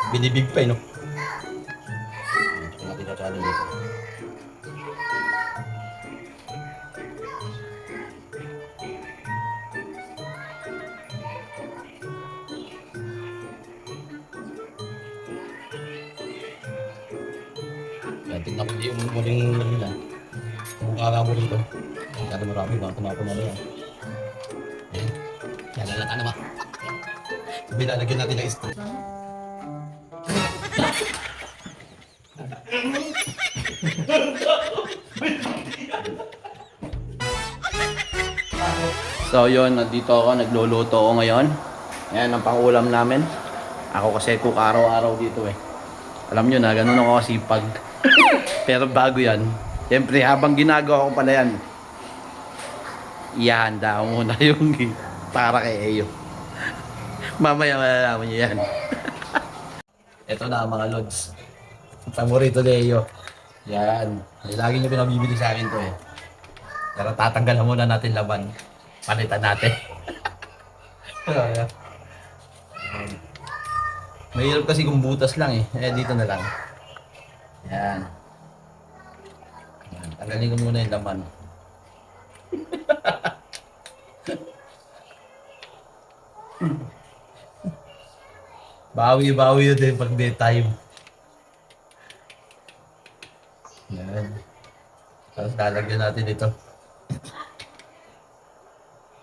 Binibig pa, no? Tsaka natin sasali dito. Yan, tignan ko yung muling nila. Mukha ka mo rito. Masyado marami, baka tumapon na yan. Ayan. Yan, lalata naman. Sabi, lalagyan natin ng istro. So yun, nandito ako, nagluluto ako ngayon. Yan ang pangulam namin. Ako kasi cook araw-araw dito eh. Alam nyo na, ganun ako kasipag. Pero bago yan, siyempre habang ginagawa ko pala yan, ihahanda ko muna yung para kay Eyo. Mamaya malalaman nyo yan. Ito na mga lods. Paborito ni Eyo. Yan. Lagi nyo pinabibili sa akin to eh. Pero tatanggalan muna natin laban. Palitan natin. Mahirap kasi kung butas lang eh. Eh dito na lang. Yan. Yan. Tanggalin ko muna yung laman. Bawi-bawi yun din pag daytime. Yan. Tapos lalagyan natin ito.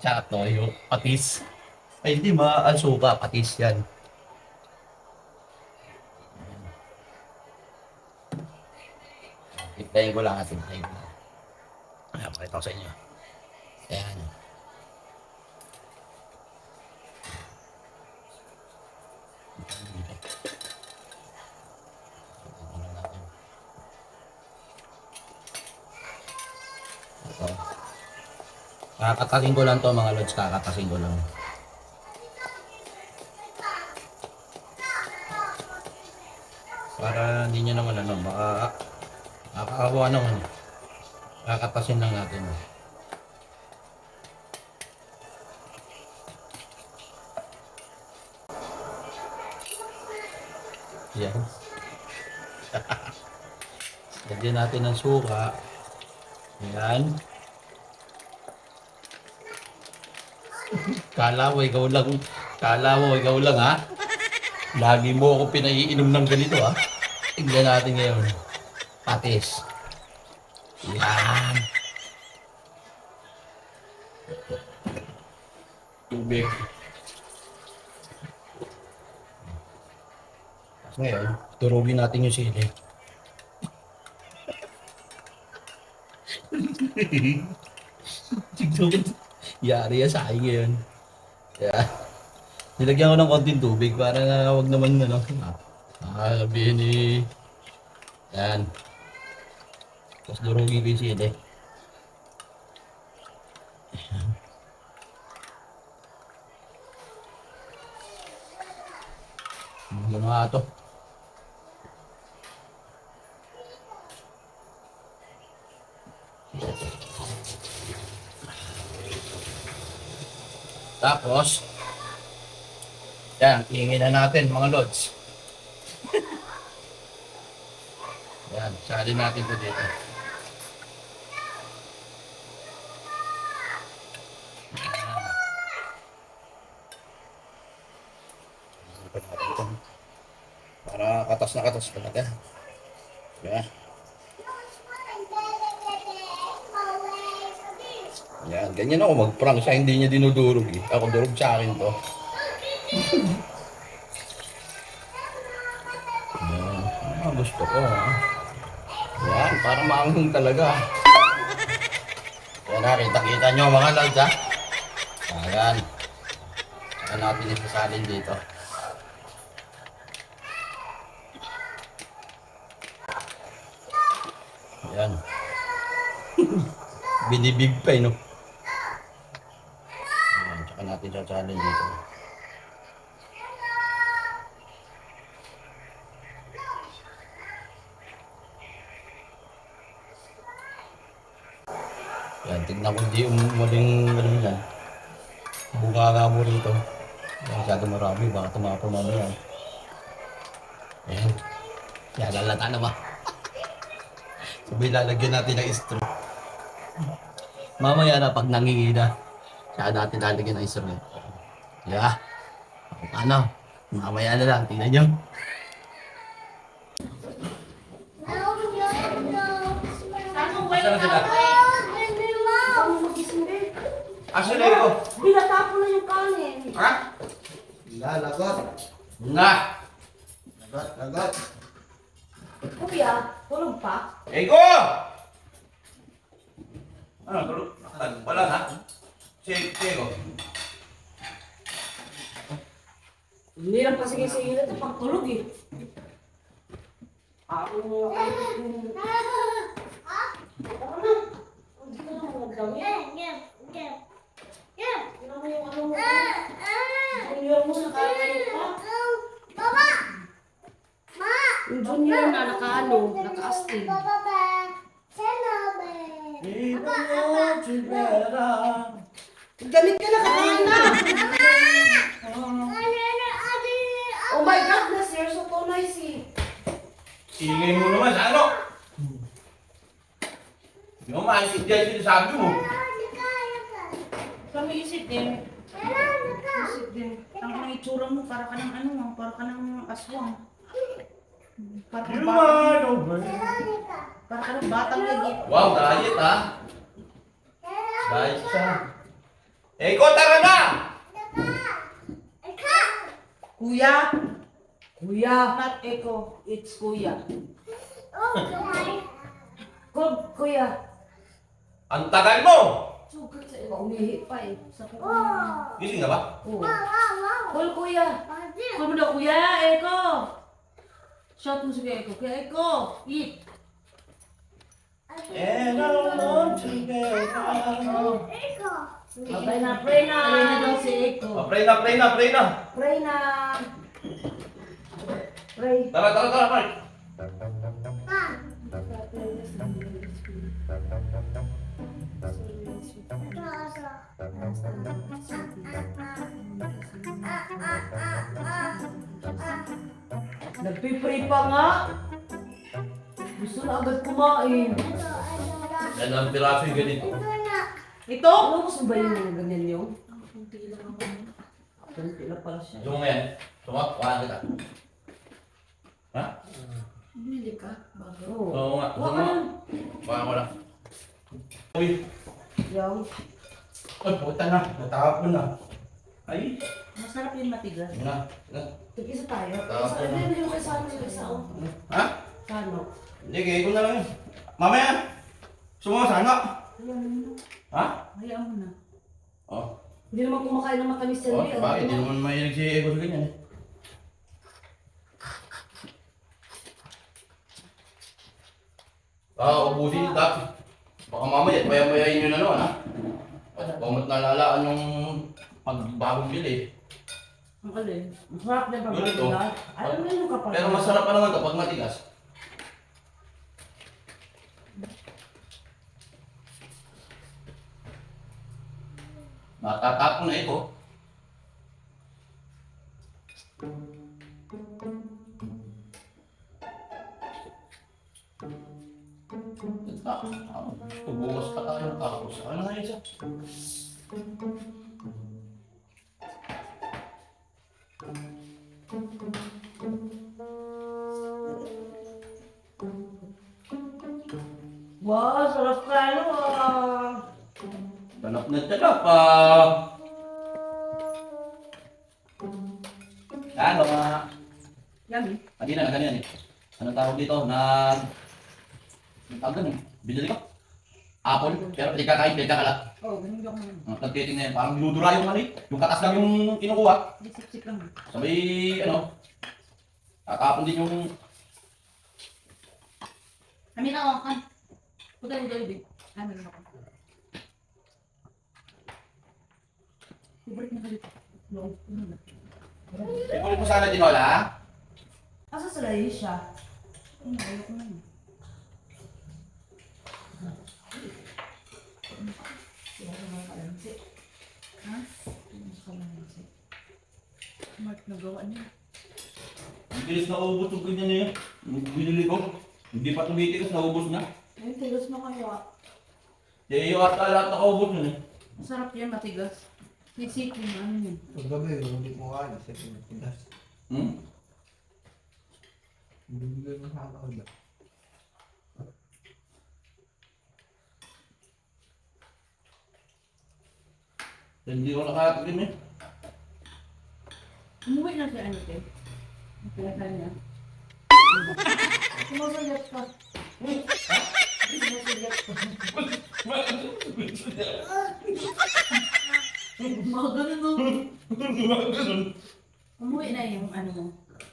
Tsaka toyo, patis. Ay hindi, suka, patis yan. Tiplayin ko lang, tiplayin ko lang. Ayan, pakita ko sa inyo. Ayan. Ito. Kakatasin ko lang to mga lods, kakatasin ko lang. Para hindi nyo naman makakaawa naman. Kakatasin lang natin. Yan. Lagyan natin ng suka. Yan. Kala mo ikaw lang ha. Lagi mo ako pinaiinom ng ganito ha. Tignan natin ngayon. Patis. Yan. Tubig. Ngayon, turugin natin yung sili. Yari ya sa akin ngayon. Yeah. Nilagyan ko ng konting tubig para wag naman sabihin ni... Yan. Tapos durugin ko yung sili. Ano nga ito? Tapos, yan, iingin na natin mga lods. Yan, salin natin ito dito. Para katas na katas talaga. Yan. Yan, ganyan ako mag-prank. Siya hindi niya dinudurog eh. Ako durog sa akin to. Yan, gusto ko ha. Yan, para maanghang talaga. Yan ha, kita-kita nyo mga lods ha. Ayan. Saka natin isasalin dito. Ayan. Binibig pa no. Ayan, tsaka natin sasalin dito. Yan, tignan ko hindi muling yan. Bunga nga mo rito. Masyado marami, baka tumapon na yan. Ayan. Yan, lalata na ba? Sabi lalagyan natin ng straw. Mamaya na pag nangingina, saka natin lalagyan ng straw. Yeah. Ano? Mamaya na lang, tingnan nyo. Saan sila? Asan na ito? Binatapo na yung kanin. Ha? Lagot. Nga. Lagot. Kuya, tulog pa? Eko! Ano, tulog? Wala na? Eko. Hindi lang kasi sa iyo ito pag tulog eh. Ako mo. Hindi ka na magdami. Tignan mo yung ano mo. Junior mo nakakalit pa. Yung junior na nakaano, naka-astig. Gamit ka na kakain na. Oh my goodness, you're so noisy. Ingay mo naman sa ano? Yung maintindihan yung sinasabi mo. Kami isip din. Isip din. Ang itsura mo, para ka ng ano, para ka ng aswang. Para ka ng batang. Para ka ng batang higit. Wow, diet ha? Diet siya. Eko, tara na! Kuya? Kuya. Not Eko, it's Kuya. Kuya. Ang tagal mo! Sugat sa iba, umihi pa eh. Sa kuya. Gising na ba? Oo. Call Kuya. Call mo daw Kuya, Eko. Shout mo si Kuya Eko. Kuya Eko, eat. And I want to get out. Pray na. Pray na daw si Eko. Oh, pray na. Pray na. Pray. Tara, Mark. Nagpipray pa nga. Gusto na agad kumain. Yan ang piraso yung ganito. Ito? Ubus mo ba yung mga ganyan yung? Kunti lang ako. Kunti lang pala siya. Gusto mo ngayon? Tumak, kuhaan kita. Ha? Bumili ka? Bago? Oo nga. Gusto Wala mo? lang. Kuhaan ko lang. Uy. Yung, Ay, puta na. Natapon na. Ay. masarap yung matigas. Yun na. Tig-isa tayo. Tapos Isa, na. hindi yung kasama yung isa. Oh. Ha? Sano? Hindi, kaya ko na lang yun. Mamaya. Sumama sana. Hayaan mo na. Ha? Hayaan mo na. Oh. Hindi naman kumakain ng matamis yan. Oh, bakit? Hindi naman mahilig si Ego sa ganyan eh. Ubusin yung dati. Baka mamaya, maya-mayain nyo na naman ha. At pamot nalalaan yung pagbagong bili. Ang alin? Masarap na ba? Ganito. Alam mo yung kapal. Pero masarap pa naman ito pag matigas. Natatapon na ito. Bukas pa tayo tapos. Ano nga yun siya? Wow, sarap ka ah. Tanap na tanap ah. Ano mga... Yummy. Kanina na ganyan eh. Anong tawag dito? Anong tawag ganun? Binili ko? Apple, pero hindi kakain, hindi kakalat. Oh, ganun yung naman. Nagtiting na yan, parang dinudura yung ano eh. Yung katas lang yung kinukuha. Sip-sip lang. Sabay, ano, tatapon din yung... Amin ako, kan. Puta-puta, baby. Amin ako. Favorite na ka dito. No. Ikulit mo sana dinola, ha? Asa sa lahi siya? Ayoko na yun. Ha? Mark, nagawa niya. Bilis na ubos yung ganyan na yun. Binili ko. Hindi pa tumitigas, naubos na. Ay, tigas mo kaya. Kaya yung ata lahat nakaubos na eh. Masarap yan, matigas. Sisip mo, ano yun? Paggabi, hindi mo kaya. Sa Pilipinas. Hindi mo nakakaulit. Hindi ko nakakatim eh. Umuwi na si ano, te. Ang pinaka niya. Sumusulat ka. Sumusulat ka. Mga ganun no. Umuwi na yung ano mo.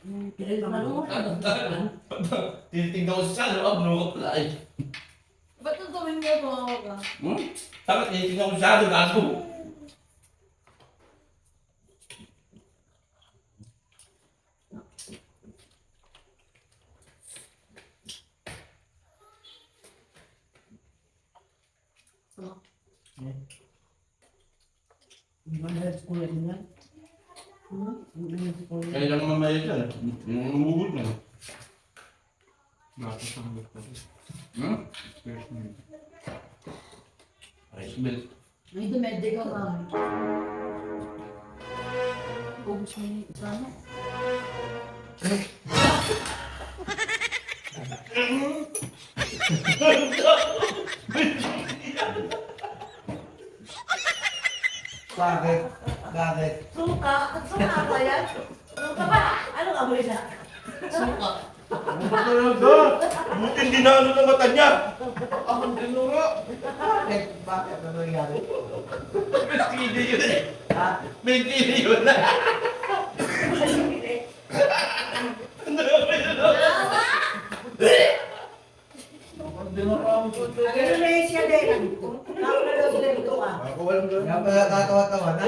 Yung pinag-malungo. Tinitingnan ko siya, ano, abno ka pala eh. Ba't ang gawin niya mo ka? Takot, tinitingnan ko siya, ano, gago. Mahal sa kuya niya. Mahal sa kuya. Kaya lang naman may ito eh. Yung umubod na. Bakit ang doktor? First name. Rice milk. May dumede ka ba? Ubus mo yung sana. Bakit? Bakit? Suka? Suka ba yan? Suka ba? Anong amoy na? Suka. Ano ba talaga? Buti hindi na ano ng mata niya. Ako tinuro! Bakit? Bakit? Ano nangyari? May kili yun eh. Ha? May kili yun na. Ako tinuro! Ano na yung siya din? Ako na daw sila dito ka. Ako walang gano'n. Kaya pala katawa-tawa na.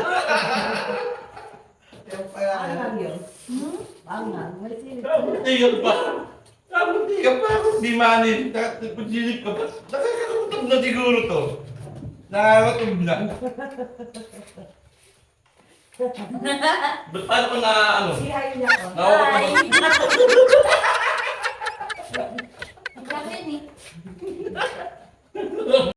Yung pala. Ano lang yun? Ang nga. Tinggal pa. Tinggal pa ako. Di manin. Pagsilip ka pa. Nakakakutom na siguro to. Nakakakutom na. Ba't paano ko na ano? Si Hayo niya ko. Nawawag Ay! ako. Ang galing eh.